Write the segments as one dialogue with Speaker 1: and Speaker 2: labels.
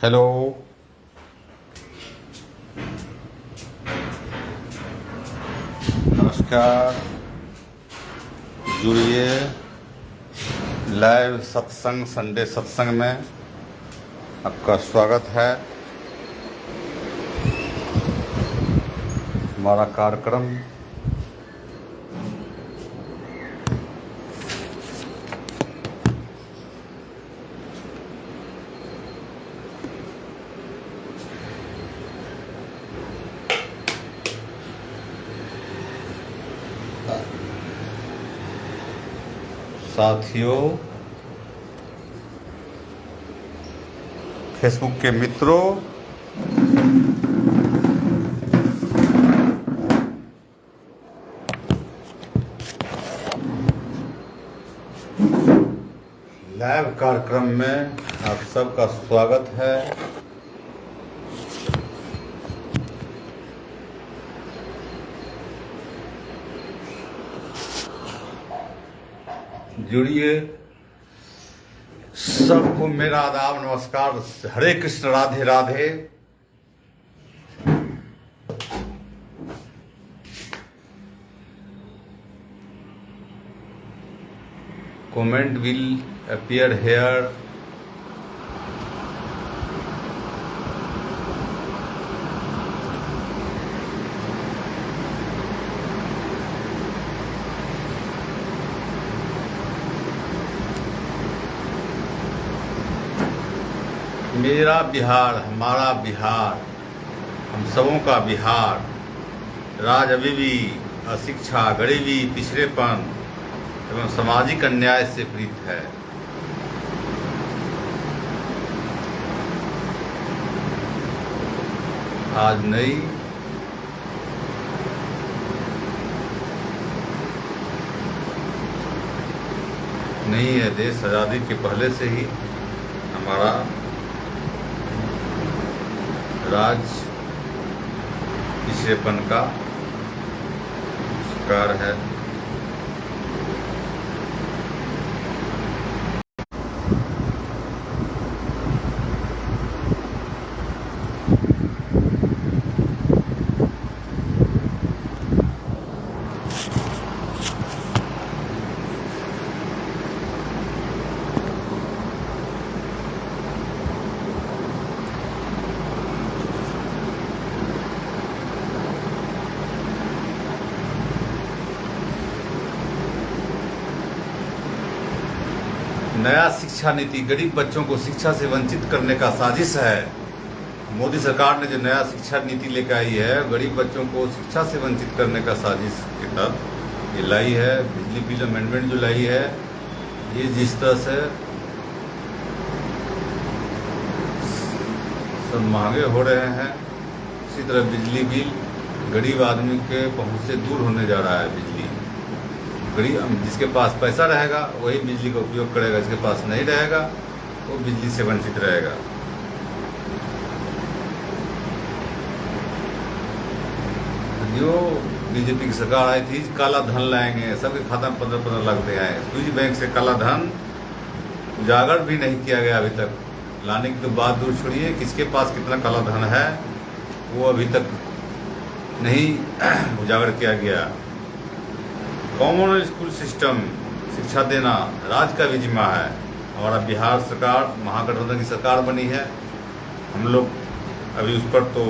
Speaker 1: Hello. नमस्कार। जुड़िए live सत्संग, संडे सत्संग में आपका स्वागत है। हमारा कार्यक्रम साथियों, फेसबुक के मित्रों, लाइव कार्यक्रम में आप सबका स्वागत है। जुड़िए, सबको मेरा आदाब, नमस्कार, हरे Krishna, Radhe Radhe. Comment will appear here. मेरा बिहार, हमारा बिहार, हम सबों का बिहार, राज अभी भी अशिक्षा, गरीबी, पिछड़ेपन एवं सामाजिक अन्याय से पीड़ित है। आज नहीं है देश, आज़ादी के पहले से ही हमारा राज पिछड़ेपन का शिकार है। नया शिक्षा नीति गरीब बच्चों को शिक्षा से वंचित करने का साजिश है। मोदी सरकार ने जो नया शिक्षा नीति लेकर आई है, गरीब बच्चों को शिक्षा से वंचित करने का साजिश के तहत ये लाई है। बिजली बिल अमेंडमेंट जो लाई है, ये जिस तरह से सब महंगे हो रहे हैं, उसी तरह बिजली बिल गरीब आदमी के पहुंच से दूर होने जा रहा है। बिजली गरीब, जिसके पास पैसा रहेगा वही बिजली का उपयोग करेगा, जिसके पास नहीं रहेगा वो बिजली से वंचित रहेगा। जो बीजेपी की सरकार आई थी, काला धन लाएंगे, सबके खाता में 15-15 लाख दे आए। स्विस बैंक से काला धन उजागर भी नहीं किया गया अभी तक। लाने की तो बात दूर छोड़िए, किसके पास कितना काला धन है वो अभी तक नहीं उजागर किया गया। कॉमन स्कूल सिस्टम शिक्षा देना राज्य का भी जिम्मा है। हमारा बिहार सरकार महागठबंधन की सरकार बनी है। हम लोग अभी उस पर तो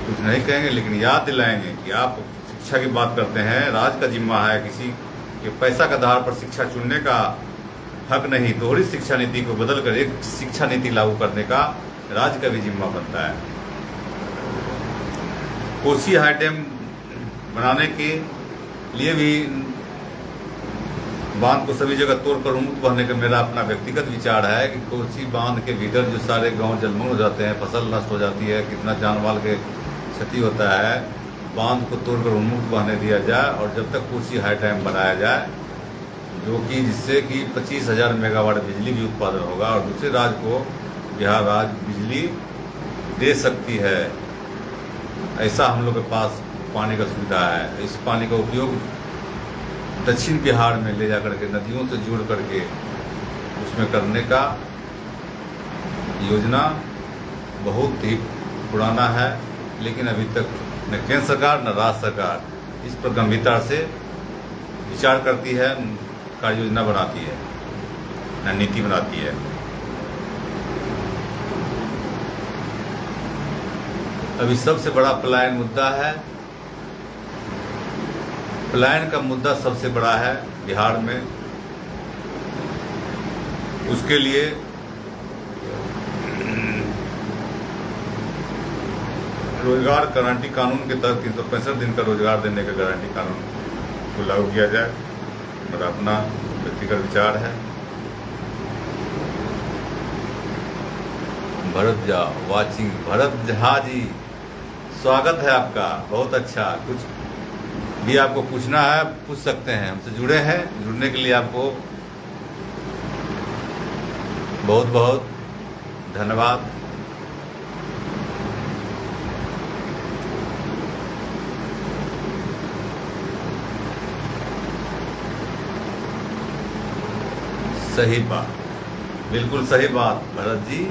Speaker 1: कुछ नहीं कहेंगे, लेकिन याद दिलाएंगे कि आप शिक्षा की बात करते हैं, राज्य का जिम्मा है। किसी के पैसा के आधार पर शिक्षा चुनने का हक नहीं। दोहरी शिक्षा नीति को बदलकर एक शिक्षा नीति लागू करने का राज्य का भी जिम्मा बनता है। कोसी हाई डैम बनाने के लिए भी बांध को सभी जगह तोड़कर उन्मुक्त बहने का मेरा अपना व्यक्तिगत विचार है कि कोसी बांध के भीतर जो सारे गांव जलमग्न हो जाते हैं, फसल नष्ट हो जाती है, कितना जान माल के क्षति होता है, बांध को तोड़कर उन्मुक्त बहने दिया जाए। और जब तक कोसी हाई डैम बनाया जाए, जो कि जिससे कि 25,000 मेगावाट बिजली भी उत्पादन होगा और दूसरे राज्य को बिहार राज्य बिजली दे सकती है। ऐसा हम लोग के पास पानी का सुविधा है। इस पानी का उपयोग दक्षिण बिहार में ले जा करके नदियों से जोड़ करके उसमें करने का योजना बहुत ही पुराना है, लेकिन अभी तक न केंद्र सरकार न राज्य सरकार इस पर गंभीरता से विचार करती है, कार्य योजना बनाती है, न नीति बनाती है। अभी सबसे बड़ा पलायन मुद्दा है। पलायन का मुद्दा सबसे बड़ा है बिहार में। उसके लिए रोजगार गारंटी कानून के तहत 365 दिन का रोजगार देने का गारंटी कानून को लागू किया जाए। मेरा अपना व्यक्तिगत विचार है। भरत झा वाचिंग, भरत झा जी स्वागत है आपका, बहुत अच्छा। कुछ भी आपको पूछना है पूछ सकते हैं, हमसे जुड़े हैं। जुड़ने के लिए आपको बहुत बहुत धन्यवाद। सही बात, बिल्कुल सही बात भरत जी।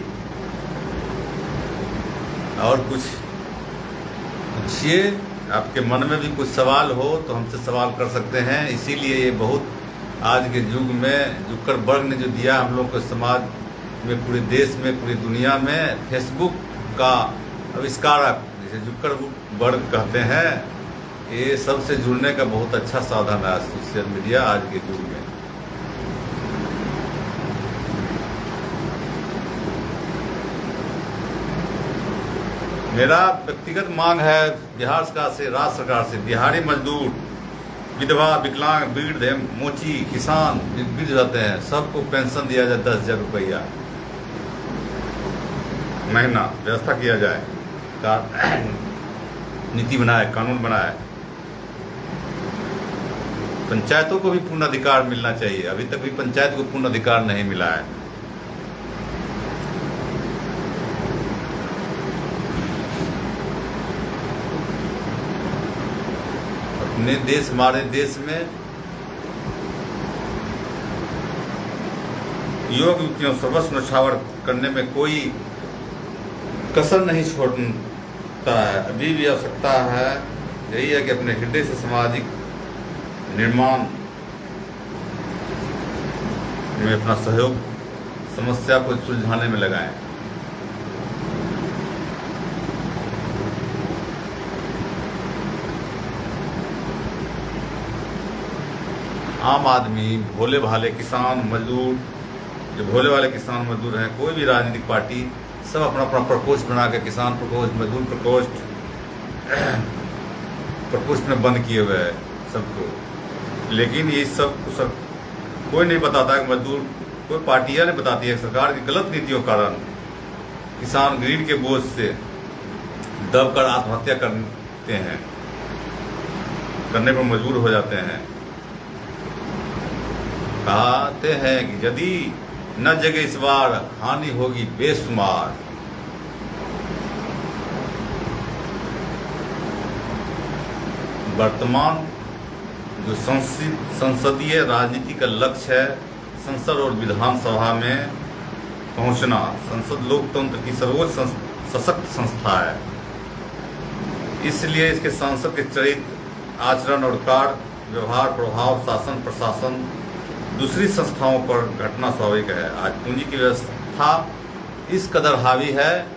Speaker 1: और कुछ पूछिए, आपके मन में भी कुछ सवाल हो तो हमसे सवाल कर सकते हैं। इसीलिए ये बहुत आज के युग में जुक्करबर्ग ने जो दिया हम लोग को समाज में, पूरे देश में, पूरी दुनिया में, फेसबुक का आविष्कारक जिसे जुक्करबर्ग कहते हैं, ये सबसे जुड़ने का बहुत अच्छा साधन है सोशल मीडिया आज के युग में। मेरा व्यक्तिगत मांग है बिहार सरकार से, राज्य सरकार से, बिहारी मजदूर, विधवा, विकलांग, वृद्ध, मोची, किसान वृद्ध जाते हैं, सबको पेंशन दिया जाए 10,000 रुपया महीना, व्यवस्था किया जाए, नीति बनाए, कानून बनाए। पंचायतों को भी पूर्ण अधिकार मिलना चाहिए। अभी तक भी पंचायत को पूर्ण अधिकार नहीं मिला है। अपने देश, हमारे देश में युवक युवतियों सर्वस्व न्यौछावर करने में कोई कसर नहीं छोड़ता है। अभी भी आवश्यकता है यही है कि अपने हृदय से सामाजिक निर्माण में अपना सहयोग, समस्या को सुलझाने में लगाएं। आम आदमी, भोले भाले किसान मजदूर, जो भोले वाले किसान मजदूर हैं, कोई भी राजनीतिक पार्टी, सब अपना अपना प्रकोष्ठ बना के, किसान प्रकोष्ठ, मजदूर प्रकोष्ठ, प्रकोष्ठ में बंद किए हुए हैं सबको। लेकिन ये सब कोई नहीं बताता है कि मजदूर, कोई पार्टियां नहीं बताती है, सरकार की गलत नीतियों के कारण किसान ग्रीड के बोझ से दबकर आत्महत्या करने पर मजबूर हो जाते हैं। कहते हैं कि यदि न जगे इस बार, हानि होगी बेशुमार। वर्तमान जो संसदीय राजनीति का लक्ष्य है, संसद और विधानसभा में पहुंचना। संसद लोकतंत्र की सर्वोच्च सशक्त संस्था है, इसलिए इसके सांसद के चरित्र, आचरण और कार्य व्यवहार प्रभाव शासन प्रशासन दूसरी संस्थाओं पर घटना स्वाभाविक है। आज पूंजी की व्यवस्था इस कदर हावी है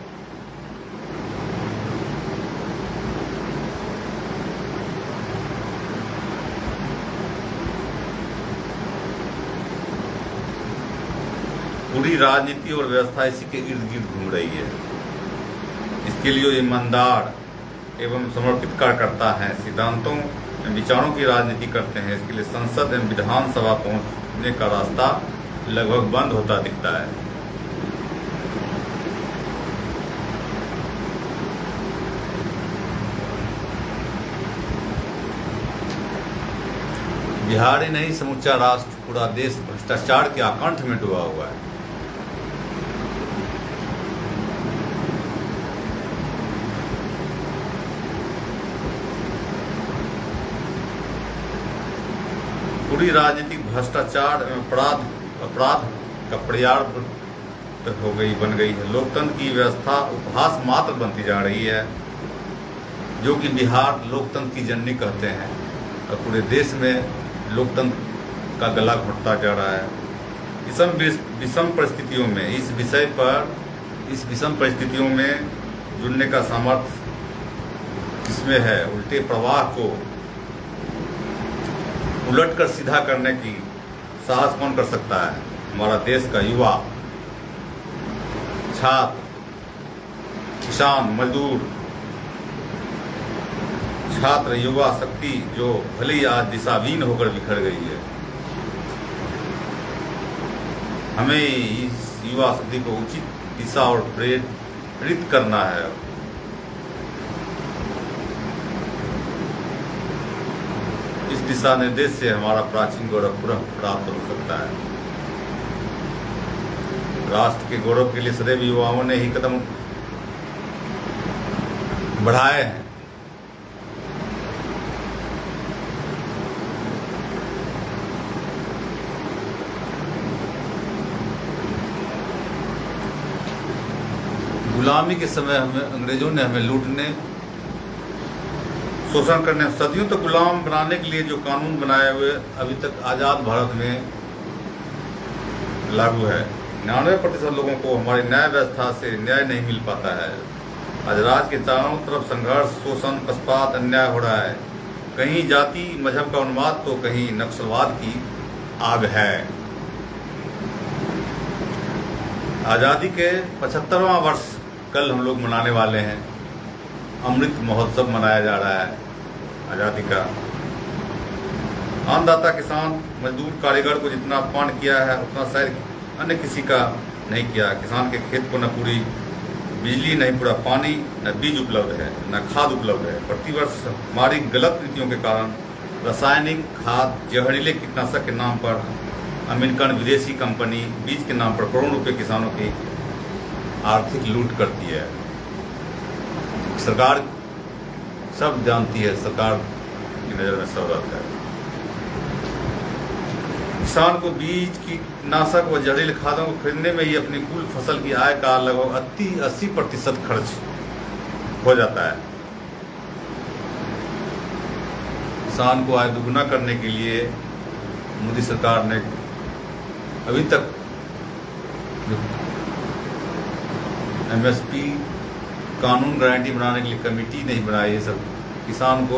Speaker 1: पूरी राजनीति और व्यवस्था इसी के इर्द गिर्द घूम रही है। इसके लिए ईमानदार एवं समर्पित कार्यकर्ता हैं, सिद्धांतों विचारों की राजनीति करते हैं। इसके लिए संसद एवं विधानसभा पहुंचने का रास्ता लगभग बंद होता दिखता है। बिहार ही नहीं, समूचा राष्ट्र, पूरा देश भ्रष्टाचार के आकंठ में डूबा हुआ है। पूरी राजनीतिक भ्रष्टाचार एवं अपराध का तक बन गई है। लोकतंत्र की व्यवस्था उपहास मात्र बनती जा रही है, जो कि बिहार लोकतंत्र की जननी कहते हैं, और पूरे देश में लोकतंत्र का गला घुटता जा रहा है। विषम परिस्थितियों में इस विषम परिस्थितियों में जुड़ने का सामर्थ्य किसमें है? उल्टे प्रवाह को उलटकर सीधा करने की साहस कौन कर सकता है? हमारा देश का युवा, छात्र, किसान, मजदूर, छात्र युवा शक्ति, जो भले ही आज दिशाहीन होकर बिखर गई है। हमें इस युवा शक्ति को उचित दिशा और प्रेरित करना है। इस दिशा निर्देश से हमारा प्राचीन गौरव पुनः प्राप्त हो सकता है। राष्ट्र के गौरव के लिए सदैव युवाओं ने ही कदम बढ़ाए हैं। गुलामी के समय अंग्रेजों ने हमें लूटने, शोषण करने, सदियों तक गुलाम बनाने के लिए जो कानून बनाए हुए अभी तक आज़ाद भारत में लागू है। 99% लोगों को हमारी न्याय व्यवस्था से न्याय नहीं मिल पाता है। आज राज्य के चारों तरफ संघर्ष, शोषण, पक्षपात, अन्याय हो रहा है। कहीं जाति मजहब का उन्माद तो कहीं नक्सलवाद की आग है। आज़ादी के 75वां वर्ष कल हम लोग मनाने वाले हैं। अमृत महोत्सव मनाया जा रहा है आज़ादी का। अन्नदाता किसान, मजदूर, कारीगर को जितना अपमान किया है उतना शायद अन्य किसी का नहीं किया। किसान के खेत को न पूरी बिजली, नहीं पूरा पानी, न बीज उपलब्ध है, न खाद उपलब्ध है। प्रतिवर्ष हमारी गलत नीतियों के कारण रासायनिक खाद, जहरीले कीटनाशक के नाम पर अमेरिकन विदेशी कंपनी बीज के नाम पर करोड़ों रुपए किसानों की आर्थिक लूट करती है। सरकार सब जानती है, सरकार की नज़र में सब रहता है। किसान को बीज, कीटनाशक व जहरीले खादों को खरीदने में ही अपनी कुल फसल की आय का लगभग 80% खर्च हो जाता है। किसान को आय दुगुना करने के लिए मोदी सरकार ने अभी तक MSP कानून गारंटी बनाने के लिए कमेटी नहीं बनाई है। सब किसान को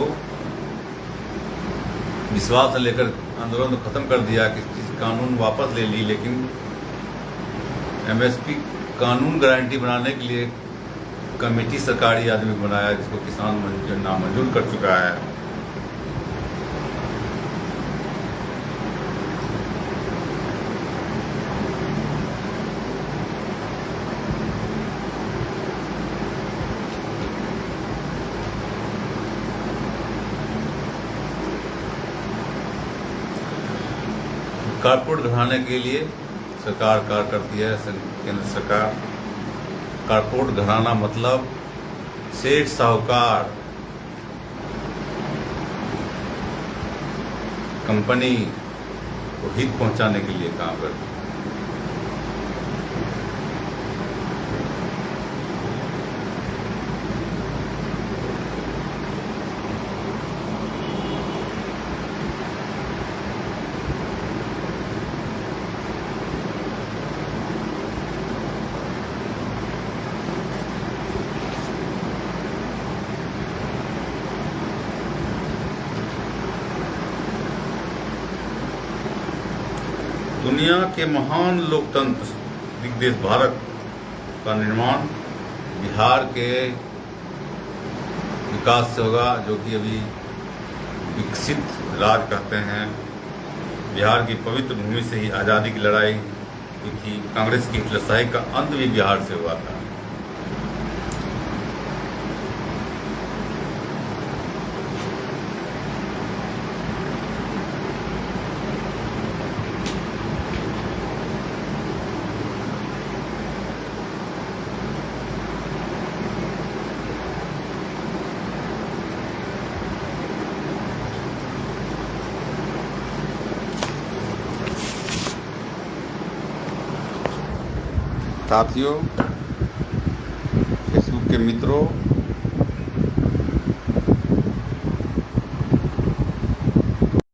Speaker 1: विश्वास लेकर आंदोलन तो खत्म कर दिया कि कानून वापस ले ली, लेकिन MSP कानून गारंटी बनाने के लिए कमेटी सरकारी आदमी बनाया, जिसको किसान नामंजूर कर चुका है। कारपोरेट घराने के लिए सरकार कार्य करती है, केंद्र सरकार। कारपोरेट घराना मतलब सेठ साहूकार, कंपनी को हित पहुंचाने के लिए काम करती है। दुनिया के महान लोकतंत्र दिग्देश भारत का निर्माण बिहार के विकास से होगा, जो कि अभी विकसित राज्य कहते हैं। बिहार की पवित्र भूमि से ही आज़ादी की लड़ाई हुई थी। कांग्रेस की हिटलरशाही का अंत भी बिहार से हुआ था। साथियों, फेसबुक के मित्रों,